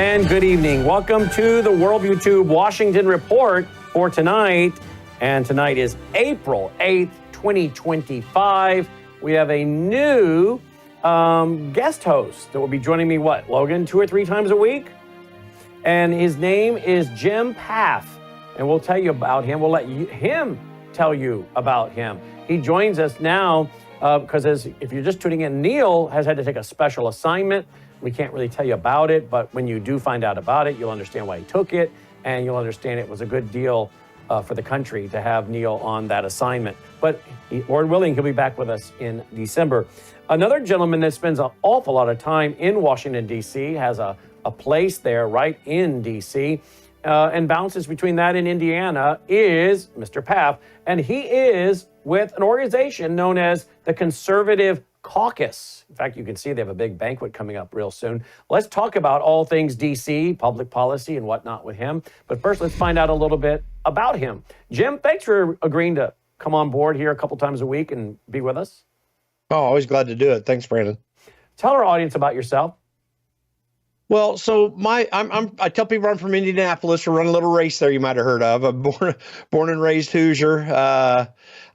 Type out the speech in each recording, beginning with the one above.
and good evening. Welcome to the Worldview Tube Washington Report for tonight. And tonight is April 8th, 2025. We have a new guest host that will be joining me, Logan, 2 or 3 times a week? And his name is Jim Pfaff. And we'll tell you about him. We'll let him tell you about him. He joins us now because if you're just tuning in, Neil has had to take a special assignment. We can't really tell you about it, but when you do find out about it, you'll understand why he took it, and you'll understand it was a good deal for the country to have Neil on that assignment. But Lord willing, he'll be back with us in December. Another gentleman that spends an awful lot of time in Washington, D.C., has a place there right in D.C., and bounces between that and Indiana, is Mr. Pfaff, and he is with an organization known as the Conservative Caucus. In fact, you can see they have a big banquet coming up real soon. Let's talk about all things D.C., public policy and whatnot with him. But first, let's find out a little bit about him. Jim, thanks for agreeing to come on board here a couple times a week and be with us. Oh, always glad to do it. Thanks, Brandon. Tell our audience about yourself. Well, so I tell people I'm from Indianapolis. We run a little race there you might have heard of. I'm born and raised Hoosier.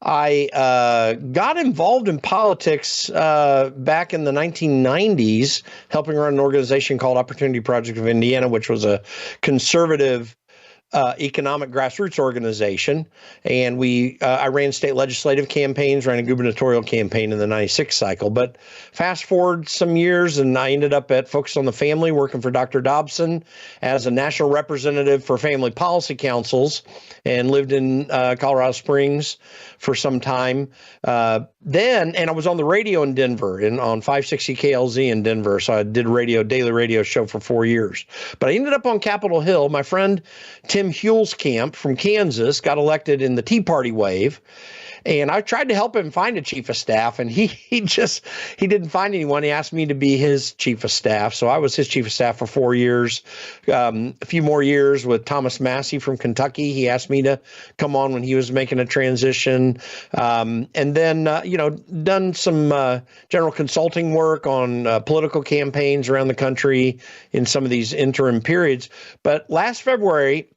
I got involved in politics back in the 1990s, helping run an organization called Opportunity Project of Indiana, which was a conservative economic grassroots organization. And I ran state legislative campaigns, ran a gubernatorial campaign in the 96 cycle. But fast forward some years, and I ended up at Focus on the Family, working for Dr. Dobson as a national representative for family policy councils, and lived in Colorado Springs for some time. And I was on the radio in Denver, on 560 KLZ in Denver. So I did daily radio show for 4 years. But I ended up on Capitol Hill. My friend Tim Huelskamp from Kansas got elected in the Tea Party wave. And I tried to help him find a chief of staff, and he didn't find anyone. He asked me to be his chief of staff. So I was his chief of staff for 4 years, a few more years with Thomas Massey from Kentucky. He asked me to come on when he was making a transition. And then, done some general consulting work on political campaigns around the country in some of these interim periods. But last February,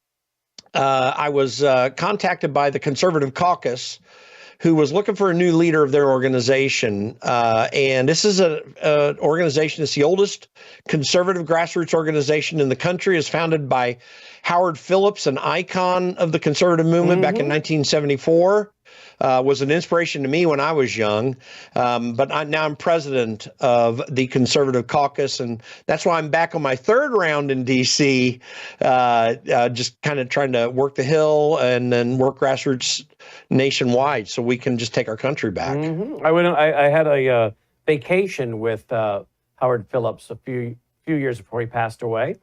I was contacted by the Conservative Caucus, who was looking for a new leader of their organization. And this is an organization that's the oldest conservative grassroots organization in the country. It's founded by Howard Phillips, an icon of the conservative movement back in 1974. Was an inspiration to me when I was young, but now I'm president of the Conservative Caucus, and that's why I'm back on my 3rd round in D.C., just kind of trying to work the Hill and then work grassroots nationwide so we can just take our country back. I had a vacation with Howard Phillips a few years before he passed away,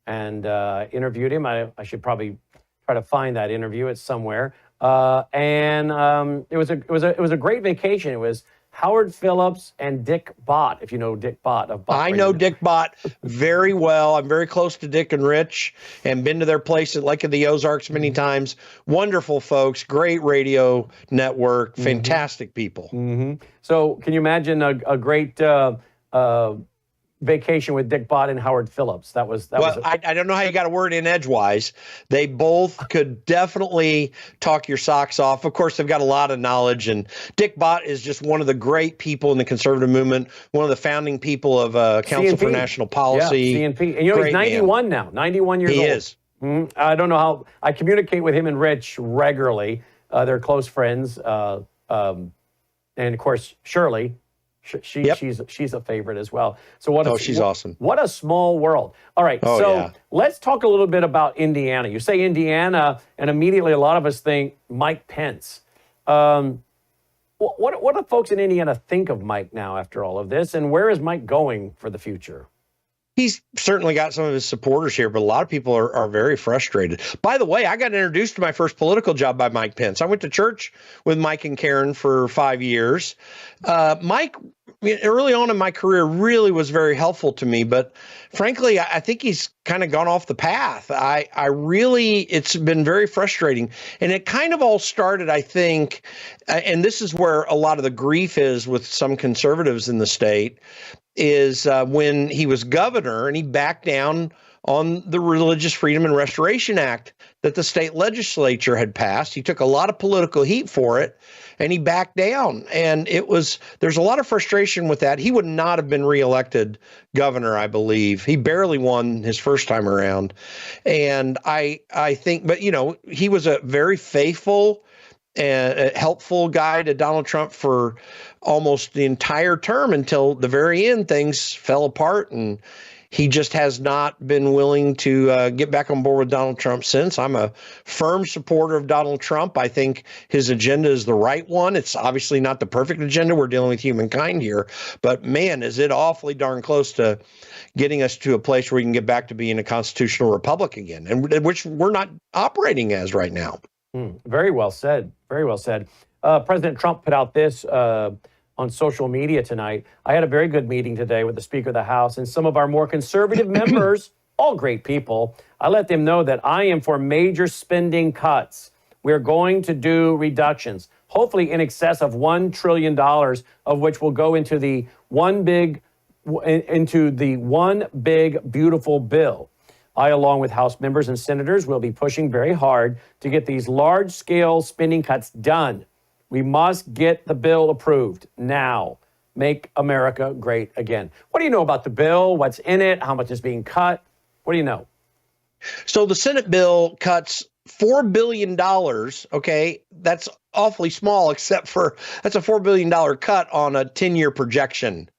and interviewed him. I should probably try to find that interview. It's somewhere. It was a great vacation. It was Howard Phillips and Dick Bott, if you know Dick Bott of Bott. I know Dick Bott very well. I'm very close to Dick and Rich, and been to their place at Lake of the Ozarks many times. Wonderful folks, great radio network, fantastic people. So can you imagine a great vacation with Dick Bott and Howard Phillips? I don't know how you got a word in edgewise. They both could definitely talk your socks off. Of course, they've got a lot of knowledge, and Dick Bott is just one of the great people in the conservative movement, one of the founding people of Council for National Policy. Yeah, CNP. And he's 91 now, 91 years old. He is. I don't know how. I communicate with him and Rich regularly. They're close friends. And of course, Shirley. She's a favorite as well. So she's awesome. What a small world. All right, let's talk a little bit about Indiana. You say Indiana, and immediately a lot of us think Mike Pence. What do folks in Indiana think of Mike now after all of this, and where is Mike going for the future? He's certainly got some of his supporters here, but a lot of people are very frustrated. By the way, I got introduced to my first political job by Mike Pence. I went to church with Mike and Karen for 5 years. Mike, early on in my career, really was very helpful to me, but frankly, I think he's kind of gone off the path. It's been very frustrating. And it kind of all started, I think, and this is where a lot of the grief is with some conservatives in the state, is when he was governor and he backed down on the Religious Freedom and Restoration Act that the state legislature had passed. He took a lot of political heat for it, and he backed down. And there's a lot of frustration with that. He would not have been reelected governor, I believe. He barely won his first time around. And I think, but he was a very faithful and a helpful guy to Donald Trump for almost the entire term until the very end. Things fell apart, and he just has not been willing to get back on board with Donald Trump since. I'm a firm supporter of Donald Trump. I think his agenda is the right one. It's obviously not the perfect agenda. We're dealing with humankind here. But man, is it awfully darn close to getting us to a place where we can get back to being a constitutional republic again, and which we're not operating as right now. Very well said. Very well said. President Trump put out this on social media tonight. I had a very good meeting today with the Speaker of the House and some of our more conservative members, all great people. I let them know that I am for major spending cuts. We're going to do reductions, hopefully in excess of $1 trillion, of which will go into the one big, beautiful bill. I, along with House members and senators, will be pushing very hard to get these large-scale spending cuts done. We must get the bill approved now. Make America great again. What do you know about the bill? What's in it? How much is being cut? What do you know? So the Senate bill cuts $4 billion. Okay, that's awfully small, except for that's a $4 billion cut on a 10-year projection.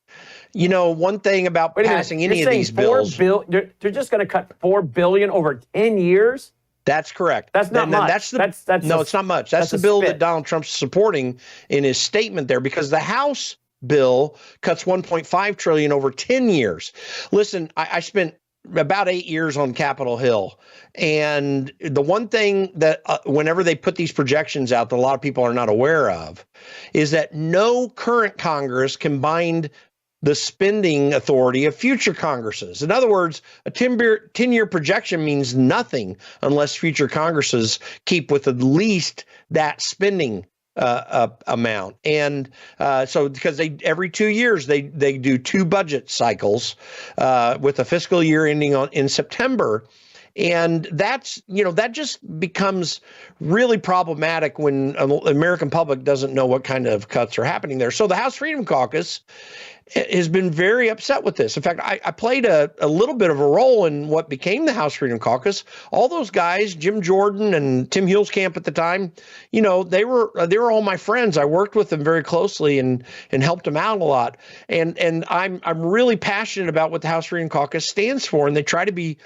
One thing about passing any of these bills, they're just going to cut $4 billion over 10 years. That's correct. That's not much. It's not much. That's the bill that Donald Trump's supporting in his statement there, because the House bill cuts $1.5 trillion over 10 years. Listen, I spent about 8 years on Capitol Hill, and the one thing that whenever they put these projections out that a lot of people are not aware of is that no current Congress can bind the spending authority of future Congresses. In other words, a 10-year projection means nothing unless future Congresses keep with at least that spending amount. And so because every 2 years they do two budget cycles with a fiscal year ending in September. And that just becomes really problematic when the American public doesn't know what kind of cuts are happening there. So the House Freedom Caucus has been very upset with this. In fact, I played a little bit of a role in what became the House Freedom Caucus. All those guys, Jim Jordan and Tim Huelskamp at the time, they were all my friends. I worked with them very closely and helped them out a lot. And I'm really passionate about what the House Freedom Caucus stands for, and they try to be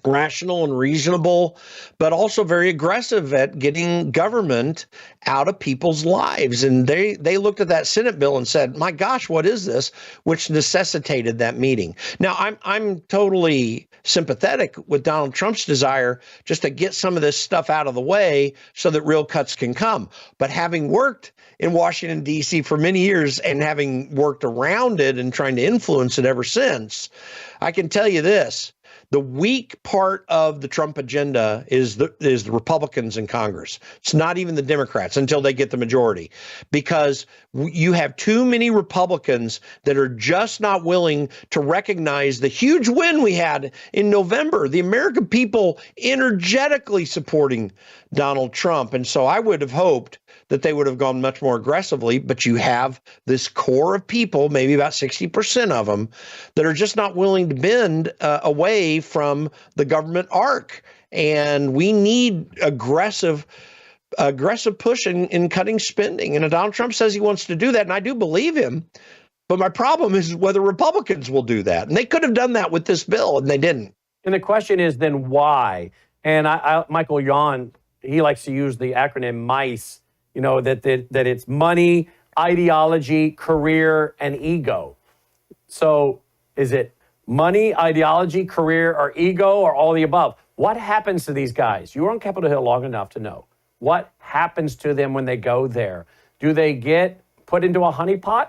rational and reasonable, but also very aggressive at getting government out of people's lives. And they looked at that Senate bill and said, my gosh, what is this? Which necessitated that meeting. Now, I'm totally sympathetic with Donald Trump's desire just to get some of this stuff out of the way so that real cuts can come. But having worked in Washington, D.C. for many years and having worked around it and trying to influence it ever since, I can tell you this. The weak part of the Trump agenda is the Republicans in Congress. It's not even the Democrats until they get the majority, because you have too many Republicans that are just not willing to recognize the huge win we had in November, the American people energetically supporting Donald Trump. And so I would have hoped that they would have gone much more aggressively, but you have this core of people, maybe about 60% of them, that are just not willing to bend away from the government arc. And we need aggressive push in cutting spending. And Donald Trump says he wants to do that, and I do believe him. But my problem is whether Republicans will do that. And they could have done that with this bill, and they didn't. And the question is then why? And Michael Yon, he likes to use the acronym MICE, that it's money, ideology, career, and ego. So is it money, ideology, career, or ego, or all the above? What happens to these guys? You were on Capitol Hill long enough to know. What happens to them when they go there? Do they get put into a honeypot?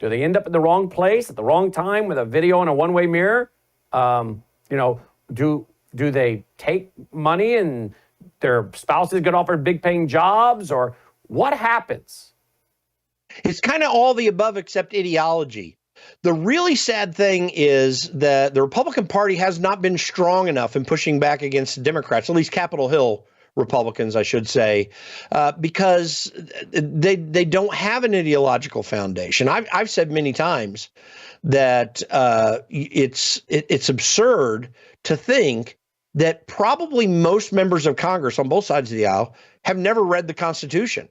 Do they end up in the wrong place at the wrong time with a video and a one-way mirror? Do they take money and their spouses get offered big-paying jobs, or what happens? It's kind of all the above except ideology. The really sad thing is that the Republican Party has not been strong enough in pushing back against Democrats, at least Capitol Hill Republicans, I should say, because they don't have an ideological foundation. I've said many times that it's absurd to think that probably most members of Congress on both sides of the aisle have never read the Constitution.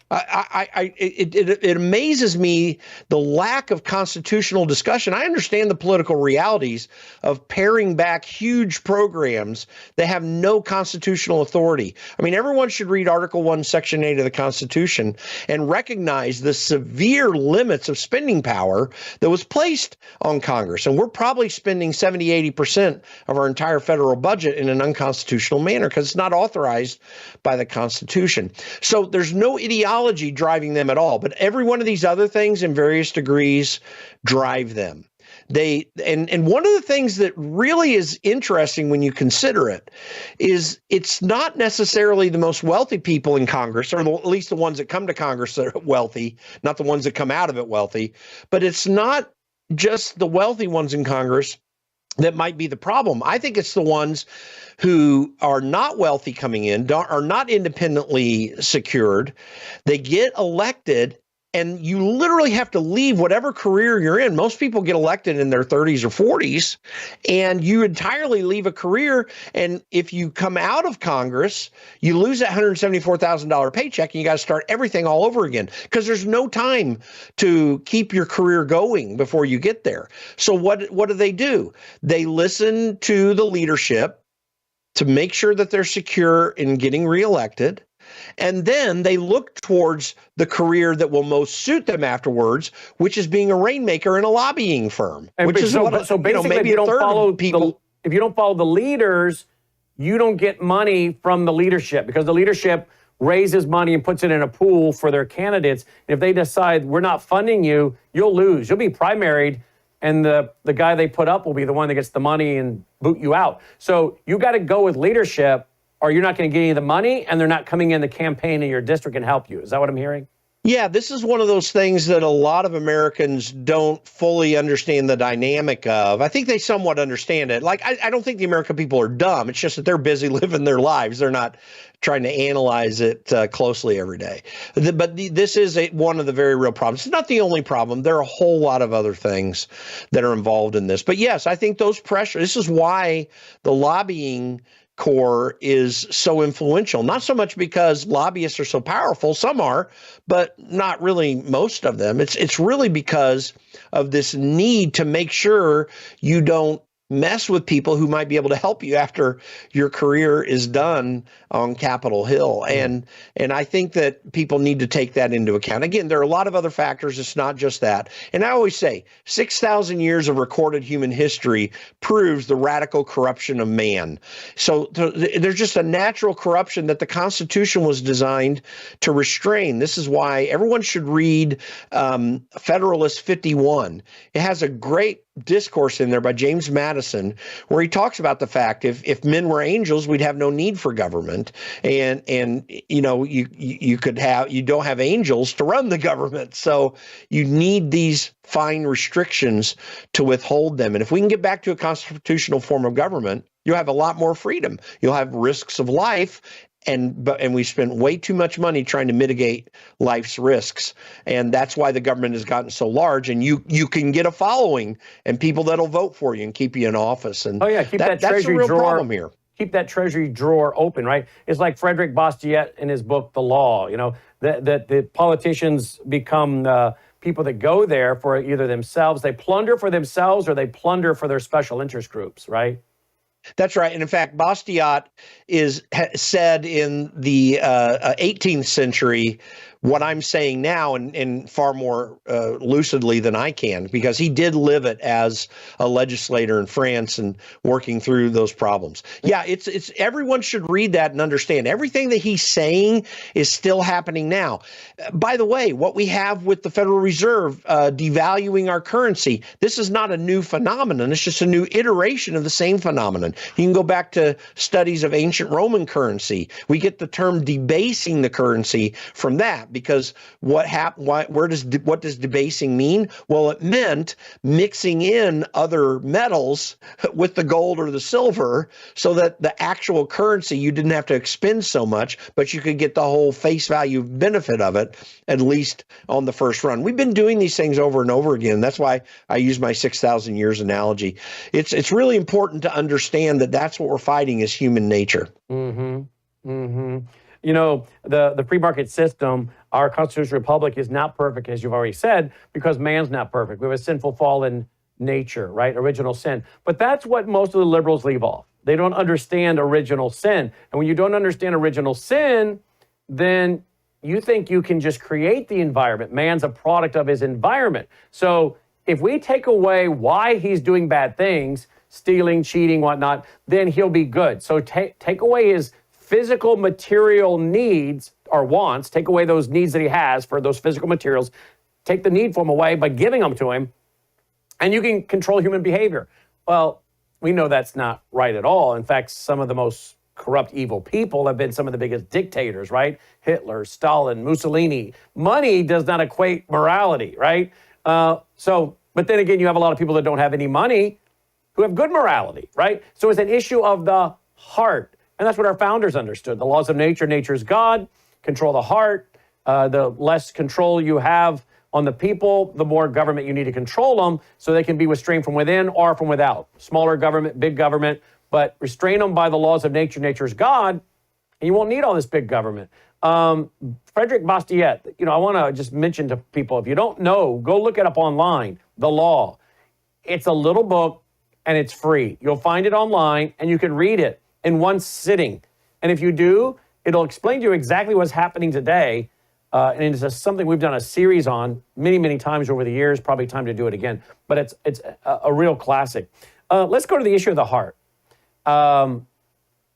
It amazes me the lack of constitutional discussion. I understand the political realities of paring back huge programs that have no constitutional authority. I mean, everyone should read Article 1, Section 8 of the Constitution and recognize the severe limits of spending power that was placed on Congress. And we're probably spending 70, 80% of our entire federal budget in an unconstitutional manner because it's not authorized by the Constitution. So there's no ideology driving them at all, but every one of these other things in various degrees drive them. And one of the things that really is interesting when you consider it is it's not necessarily the most wealthy people in Congress, or at least the ones that come to Congress that are wealthy, not the ones that come out of it wealthy, but it's not just the wealthy ones in Congress that might be the problem. I think it's the ones who are not wealthy coming in, are not independently secured. They get elected, and you literally have to leave whatever career you're in. Most people get elected in their 30s or 40s, and you entirely leave a career. And if you come out of Congress, you lose that $174,000 paycheck, and you got to start everything all over again because there's no time to keep your career going before you get there. So what do? They listen to the leadership to make sure that they're secure in getting reelected. And then they look towards the career that will most suit them afterwards, which is being a rainmaker in a lobbying firm. And which is so, what, so basically, maybe if you don't follow people. if you don't follow the leaders, you don't get money from the leadership because the leadership raises money and puts it in a pool for their candidates. And if they decide we're not funding you, you'll lose. You'll be primaried, and the guy they put up will be the one that gets the money and boot you out. So you got to go with leadership, or you're not going to get any of the money, and they're not coming in the campaign in your district and help you. Is that what I'm hearing? Yeah, this is one of those things that a lot of Americans don't fully understand the dynamic of. I think they somewhat understand it. Like, I don't think the American people are dumb. It's just that they're busy living their lives. They're not trying to analyze it closely every day. This is one of the very real problems. It's not the only problem. There are a whole lot of other things that are involved in this. But yes, I think those pressures, this is why the lobbying core is so influential, not so much because lobbyists are so powerful, some are, but not really most of them. It's really because of this need to make sure you don't mess with people who might be able to help you after your career is done on Capitol Hill. And I think that people need to take that into account. Again, there are a lot of other factors. It's not just that. And I always say 6,000 years of recorded human history proves the radical corruption of man. So there's just a natural corruption that the Constitution was designed to restrain. This is why everyone should read Federalist 51. It has a great discourse in there by James Madison, where he talks about the fact if men were angels, we'd have no need for government, and you don't have angels to run the government, so you need these fine restrictions to withhold them. And if we can get back to a constitutional form of government, you'll have a lot more freedom. You'll have risks of life. And we spent way too much money trying to mitigate life's risks. And that's why the government has gotten so large. And you can get a following and people that'll vote for you and keep you in office. And keep that that's treasury a real drawer problem here. Keep that treasury drawer open, right? It's like Frederick Bastiat in his book, The Law, that the politicians become people that go there for either themselves. They plunder for themselves or they plunder for their special interest groups, right? That's right. And in fact, Bastiat said in the 18th century what I'm saying now and far more lucidly than I can, because he did live it as a legislator in France and working through those problems. Yeah, it's everyone should read that and understand everything that he's saying is still happening now. By the way, what we have with the Federal Reserve devaluing our currency, this is not a new phenomenon. It's just a new iteration of the same phenomenon. You can go back to studies of ancient Roman currency. We get the term debasing the currency from that, because what does debasing mean? Well, it meant mixing in other metals with the gold or the silver so that the actual currency, you didn't have to expend so much, but you could get the whole face value benefit of it, at least on the first run. We've been doing these things over and over again. That's why I use my 6,000 years analogy. It's really important to understand that that's what we're fighting is human nature. Mm-hmm. Mm-hmm. You know, the free market system, our constitutional republic is not perfect, as you've already said, because man's not perfect. We have a sinful, fallen nature, right? Original sin. But that's what most of the liberals leave off. They don't understand original sin. And when you don't understand original sin, then you think you can just create the environment. Man's a product of his environment. So if we take away why he's doing bad things, stealing, cheating, whatnot, then he'll be good. So take away his physical material needs or wants, take away those needs that he has for those physical materials, take the need for him away by giving them to him, and you can control human behavior. Well, we know that's not right at all. In fact, some of the most corrupt, evil people have been some of the biggest dictators, right? Hitler, Stalin, Mussolini. Money does not equate morality, right? But then again, you have a lot of people that don't have any money who have good morality, right? So it's an issue of the heart. And that's what our founders understood. The laws of nature, nature's God, control the heart. The less control you have on the people, the more government you need to control them so they can be restrained from within or from without. Smaller government, big government, but restrain them by the laws of nature, nature's God, and you won't need all this big government. Frederick Bastiat, I want to just mention to people, if you don't know, go look it up online, The Law. It's a little book and it's free. You'll find it online and you can read it in one sitting. And if you do, it'll explain to you exactly what's happening today. And it's something we've done a series on many, many times over the years, probably time to do it again. But it's a real classic. Let's go to the issue of the heart.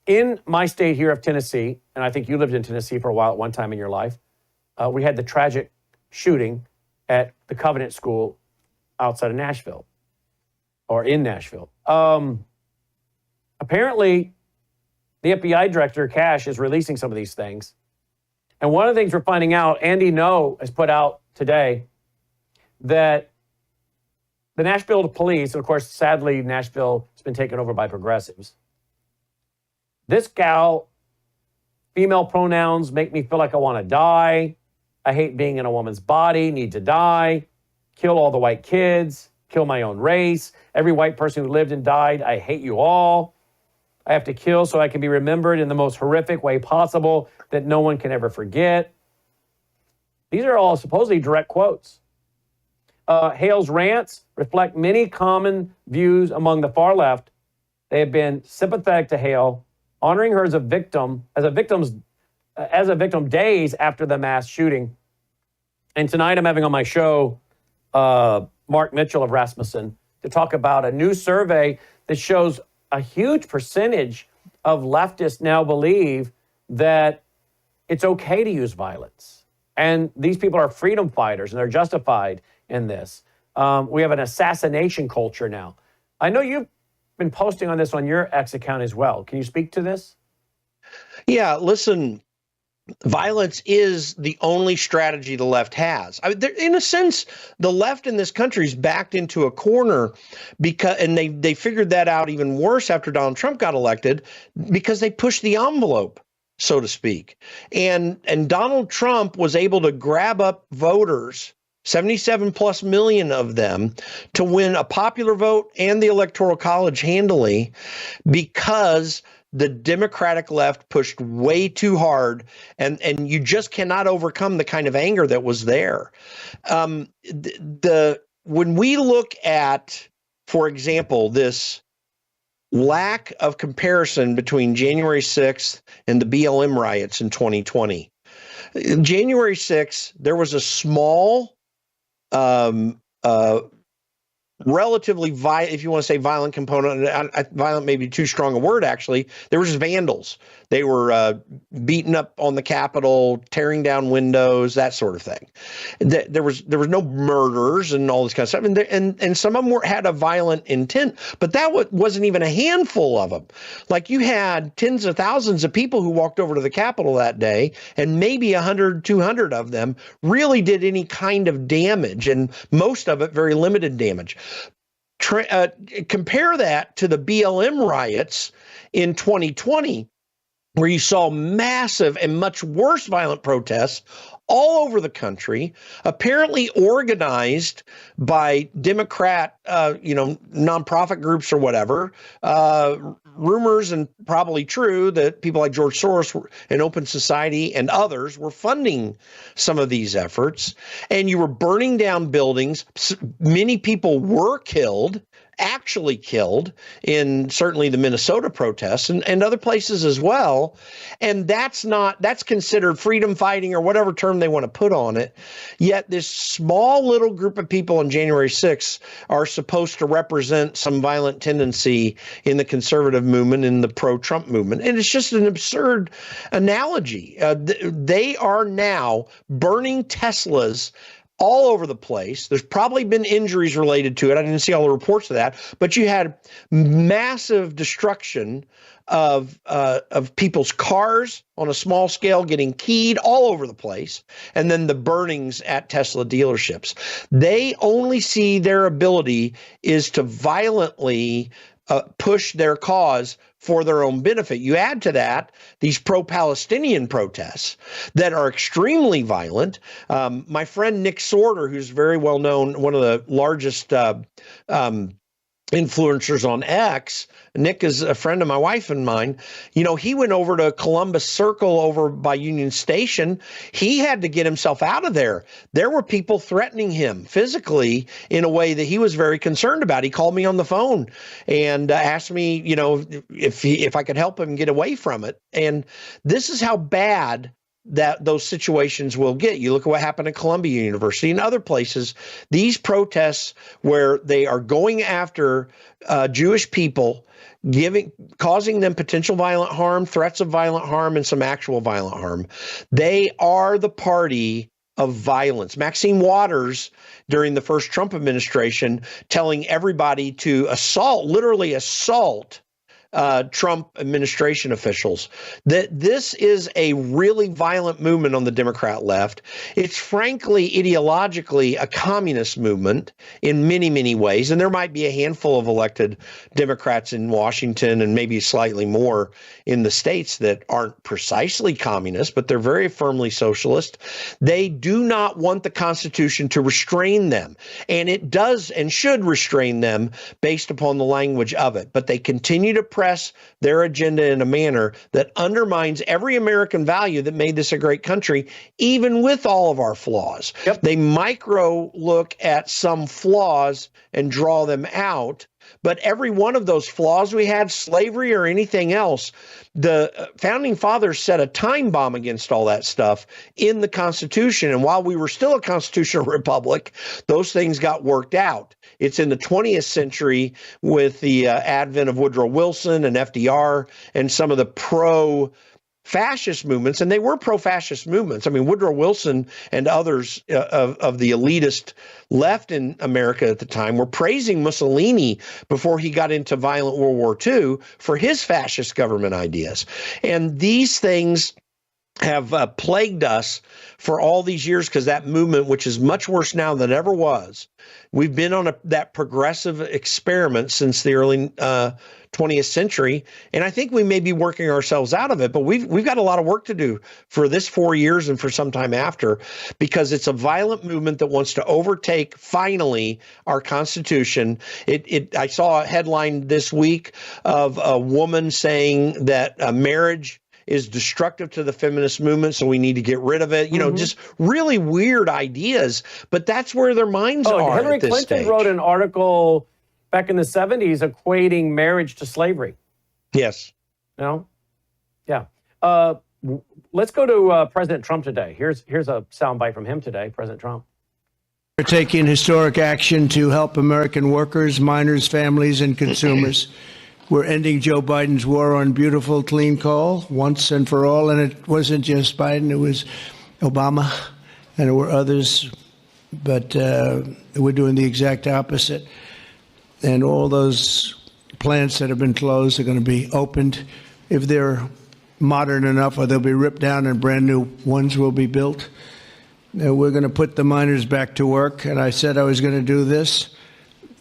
In my state here of Tennessee, and I think you lived in Tennessee for a while at one time in your life, we had the tragic shooting at the Covenant School outside of Nashville, or in Nashville. Apparently, the FBI director, Cash, is releasing some of these things. And one of the things we're finding out, Andy Ngo has put out today, that the Nashville police, and of course, sadly, Nashville has been taken over by progressives. This gal, female pronouns make me feel like I want to die. I hate being in a woman's body, need to die, kill all the white kids, kill my own race. Every white person who lived and died, I hate you all. I have to kill so I can be remembered in the most horrific way possible that no one can ever forget. These are all supposedly direct quotes. Hale's rants reflect many common views among the far left. They have been sympathetic to Hale, honoring her as a victim days after the mass shooting. And tonight I'm having on my show Mark Mitchell of Rasmussen to talk about a new survey that shows a huge percentage of leftists now believe that it's okay to use violence. And these people are freedom fighters, and they're justified in this. We have an assassination culture now. I know you've been posting on this on your X account as well. Can you speak to this? Yeah, listen, violence is the only strategy the left has. In a sense, the left in this country is backed into a corner and they figured that out even worse after Donald Trump got elected, because they pushed the envelope, so to speak. And Donald Trump was able to grab up voters, 77 plus million of them, to win a popular vote and the Electoral College handily, because the Democratic left pushed way too hard, and you just cannot overcome the kind of anger that was there. When we look at, for example, this lack of comparison between January 6th and the BLM riots in 2020, January 6th, there was a small relatively violent, if you want to say violent component, violent may be too strong a word, actually. They were just vandals. They were beating up on the Capitol, tearing down windows, that sort of thing. There was no murders and all this kind of stuff, and some of them had a violent intent, but that wasn't even a handful of them. Like, you had tens of thousands of people who walked over to the Capitol that day, and maybe 100, 200 of them really did any kind of damage, and most of it very limited damage. Compare that to the BLM riots in 2020, where you saw massive and much worse violent protests all over the country, apparently organized by Democrat, nonprofit groups or whatever. Rumors, and probably true, that people like George Soros and Open Society and others were funding some of these efforts. And you were burning down buildings. Many people were killed, actually killed, in certainly the Minnesota protests and other places as well. And that's considered freedom fighting or whatever term they want to put on it. Yet this small little group of people on January 6th are supposed to represent some violent tendency in the conservative movement, in the pro-Trump movement. And it's just an absurd analogy. They are now burning Teslas all over the place. There's probably been injuries related to it. I didn't see all the reports of that, but you had massive destruction of people's cars on a small scale getting keyed all over the place, and then the burnings at Tesla dealerships. They only see their ability is to violently push their cause for their own benefit. You add to that these pro-Palestinian protests that are extremely violent. My friend Nick Sorter, who's very well known, one of the largest influencers on X. Nick is a friend of my wife and mine. He went over to Columbus Circle over by Union Station. He had to get himself out of there. There were people threatening him physically in a way that he was very concerned about. He called me on the phone and asked me, if I could help him get away from it. And this is how bad that those situations will get. You look at what happened at Columbia University and other places. These protests where they are going after Jewish people, causing them potential violent harm, threats of violent harm, and some actual violent harm. They are the party of violence. Maxine Waters, during the first Trump administration, telling everybody to literally assault Trump administration officials, that this is a really violent movement on the Democrat left. It's frankly ideologically a communist movement in many, many ways. And there might be a handful of elected Democrats in Washington and maybe slightly more in the states that aren't precisely communist, but they're very firmly socialist. They do not want the Constitution to restrain them. And it does and should restrain them based upon the language of it. But they continue to press their agenda in a manner that undermines every American value that made this a great country, even with all of our flaws. Yep. They micro look at some flaws and draw them out. But every one of those flaws we had, slavery or anything else, the founding fathers set a time bomb against all that stuff in the Constitution. And while we were still a constitutional republic, those things got worked out. It's in the 20th century with the advent of Woodrow Wilson and FDR and some of the pro-fascist movements, and they were pro-fascist movements. I mean, Woodrow Wilson and others of the elitist left in America at the time were praising Mussolini before he got into violent World War II for his fascist government ideas. And these things have plagued us for all these years because that movement, which is much worse now than ever was, we've been on that progressive experiment since the early 20th century, and I think we may be working ourselves out of it, but we've got a lot of work to do for this 4 years and for some time after, because it's a violent movement that wants to overtake, finally, our Constitution. I saw a headline this week of a woman saying that marriage is destructive to the feminist movement, so we need to get rid of it. Just really weird ideas, but that's where their minds are Hillary at this Clinton stage. wrote an article back in the 70s equating marriage to slavery. Yes. Yeah. Let's go to President Trump today. Here's a soundbite from him today, President Trump. We're taking historic action to help American workers, miners, families, and consumers. We're ending Joe Biden's war on beautiful, clean coal once and for all. And it wasn't just Biden, it was Obama, and there were others. But we're doing the exact opposite. And all those plants that have been closed are going to be opened. If they're modern enough, or they'll be ripped down and brand new ones will be built. We're going to put the miners back to work. And I said I was going to do this.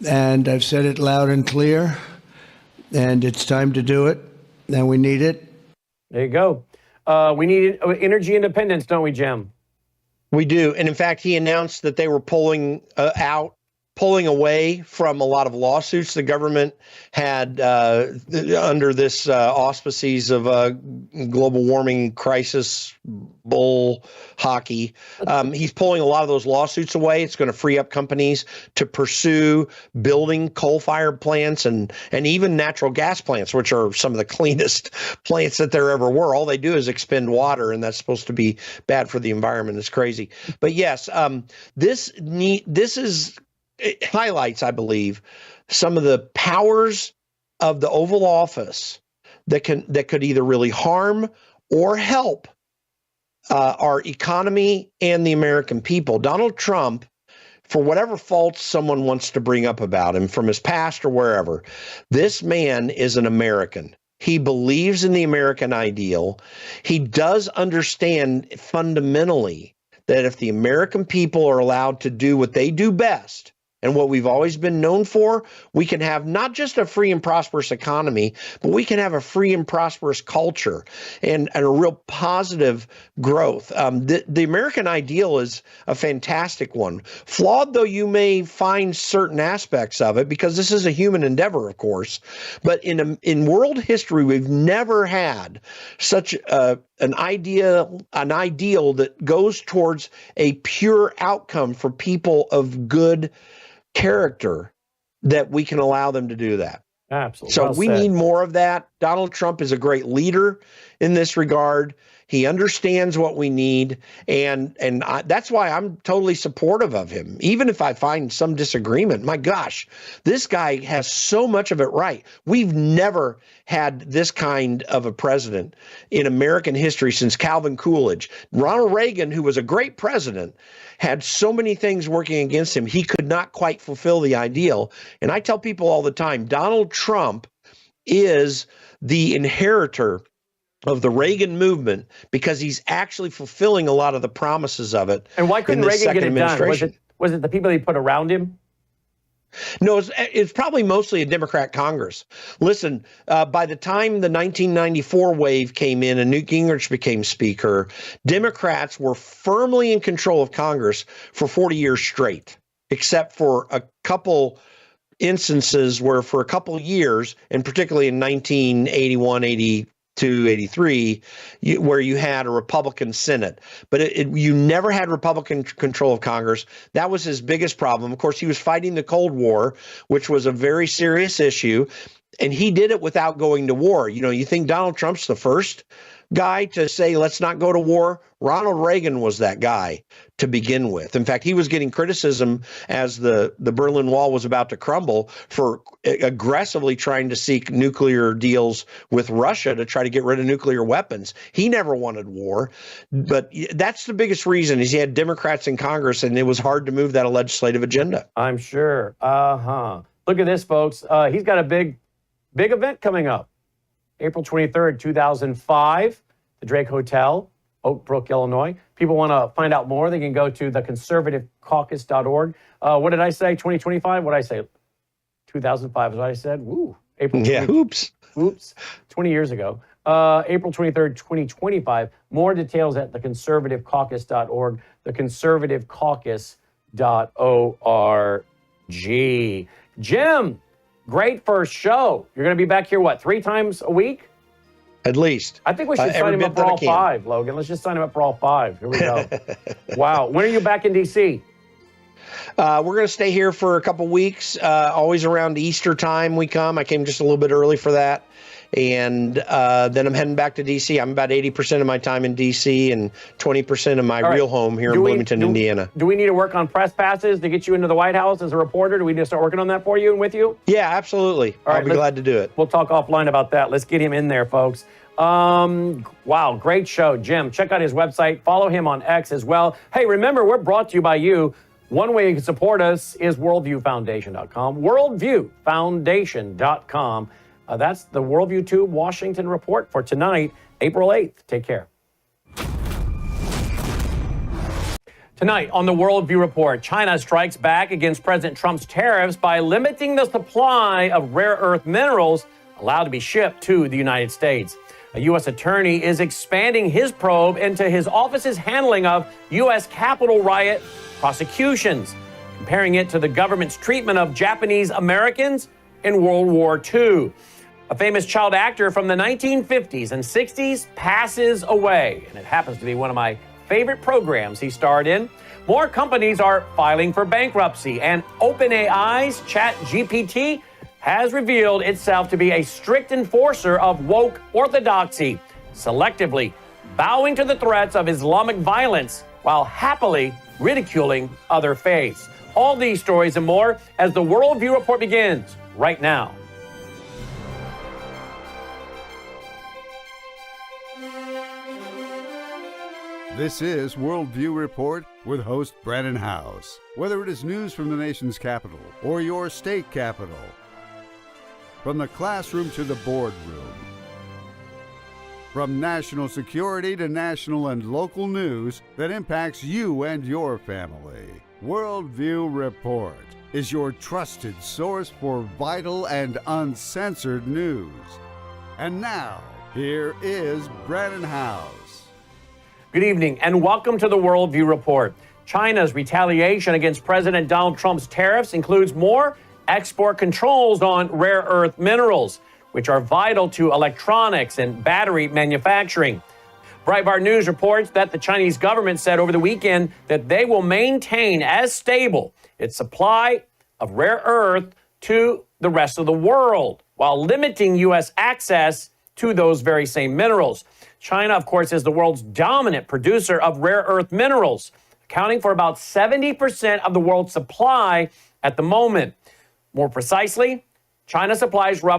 And I've said it loud and clear. And it's time to do it. And we need it. There you go. We need energy independence, don't we, Jim? We do. And in fact, he announced that they were pulling away from a lot of lawsuits the government had under this auspices of global warming crisis bull hockey. He's pulling a lot of those lawsuits away. It's going to free up companies to pursue building coal-fired plants and even natural gas plants, which are some of the cleanest plants that there ever were. All they do is expend water, and that's supposed to be bad for the environment. It's crazy. But yes, it highlights, I believe, some of the powers of the Oval Office that could either really harm or help our economy and the American people. Donald Trump, for whatever faults someone wants to bring up about him from his past or wherever, this man is an American. He believes in the American ideal. He does understand fundamentally that if the American people are allowed to do what they do best, and what we've always been known for, we can have not just a free and prosperous economy, but we can have a free and prosperous culture and a real positive growth. The American ideal is a fantastic one. Flawed though you may find certain aspects of it, because this is a human endeavor, of course, but in world history, we've never had such an ideal that goes towards a pure outcome for people of good character, that we can allow them to do that. Absolutely. So we need more of that. Donald Trump is a great leader in this regard. He understands what we need, and that's why I'm totally supportive of him. Even if I find some disagreement, my gosh, this guy has so much of it right. We've never had this kind of a president in American history since Calvin Coolidge. Ronald Reagan, who was a great president, had so many things working against him. He could not quite fulfill the ideal. And I tell people all the time, Donald Trump is the inheritor of the Reagan movement, because he's actually fulfilling a lot of the promises of it. And why couldn't Reagan get it done? Was it the people he put around him? No, it's probably mostly a Democrat Congress. Listen, by the time the 1994 wave came in and Newt Gingrich became Speaker, Democrats were firmly in control of Congress for 40 years straight, except for a couple instances where for a couple years, and particularly in 1981, 83, where you had a Republican Senate. But you never had Republican control of Congress. That was his biggest problem. Of course, he was fighting the Cold War, which was a very serious issue, and he did it without going to war. You know, you think Donald Trump's the first guy to say, let's not go to war? Ronald Reagan was that guy to begin with. In fact, he was getting criticism as the Berlin Wall was about to crumble for aggressively trying to seek nuclear deals with Russia to try to get rid of nuclear weapons. He never wanted war. But that's the biggest reason, is he had Democrats in Congress, and it was hard to move that legislative agenda. I'm sure. Look at this, folks. He's got a big event coming up. April 23rd, 2005, the Drake Hotel, Oak Brook, Illinois. People want to find out more, they can go to theconservativecaucus.org. What did I say? 2025? What did I say? 2005 is what I said. Woo. April 20, yeah, oops. 20 years ago. April 23rd, 2025. More details at theconservativecaucus.org, theconservativecaucus.org. Jim, great first show. You're going to be back here, what, 3 times a week? At least. I think we should sign him up for all 5, Logan. Let's just sign him up for all 5. Here we go. Wow. When are you back in D.C.? We're going to stay here for a couple weeks, always around Easter time we come. I came just a little bit early for that. And then I'm heading back to D.C. I'm about 80% of my time in D.C. and 20% of my real home here in Bloomington, Indiana. Do we need to work on press passes to get you into the White House as a reporter? Do we need to start working on that for you and with you? Yeah, absolutely. I'll be glad to do it. We'll talk offline about that. Let's get him in there, folks. Wow, great show, Jim. Check out his website. Follow him on X as well. Hey, remember, we're brought to you by you. One way you can support us is worldviewfoundation.com. Worldviewfoundation.com. That's the Worldview Tube Washington Report for tonight, April 8th. Take care. Tonight on the Worldview Report, China strikes back against President Trump's tariffs by limiting the supply of rare earth minerals allowed to be shipped to the United States. A U.S. attorney is expanding his probe into his office's handling of U.S. Capitol riot prosecutions, comparing it to the government's treatment of Japanese Americans in World War II. A famous child actor from the 1950s and 60s passes away, and it happens to be one of my favorite programs he starred in. More companies are filing for bankruptcy, and OpenAI's ChatGPT has revealed itself to be a strict enforcer of woke orthodoxy, selectively bowing to the threats of Islamic violence while happily ridiculing other faiths. All these stories and more as the Worldview Report begins right now. This is Worldview Report with host Brannon Howse. Whether it is news from the nation's capital or your state capital, from the classroom to the boardroom, from national security to national and local news that impacts you and your family, Worldview Report is your trusted source for vital and uncensored news. And now, here is Brannon Howse. Good evening and welcome to the Worldview Report. China's retaliation against President Donald Trump's tariffs includes more export controls on rare earth minerals, which are vital to electronics and battery manufacturing. Breitbart News reports that the Chinese government said over the weekend that they will maintain as stable its supply of rare earth to the rest of the world, while limiting U.S. access to those very same minerals. China, of course, is the world's dominant producer of rare earth minerals, accounting for about 70% of the world's supply at the moment. More precisely, China supplies roughly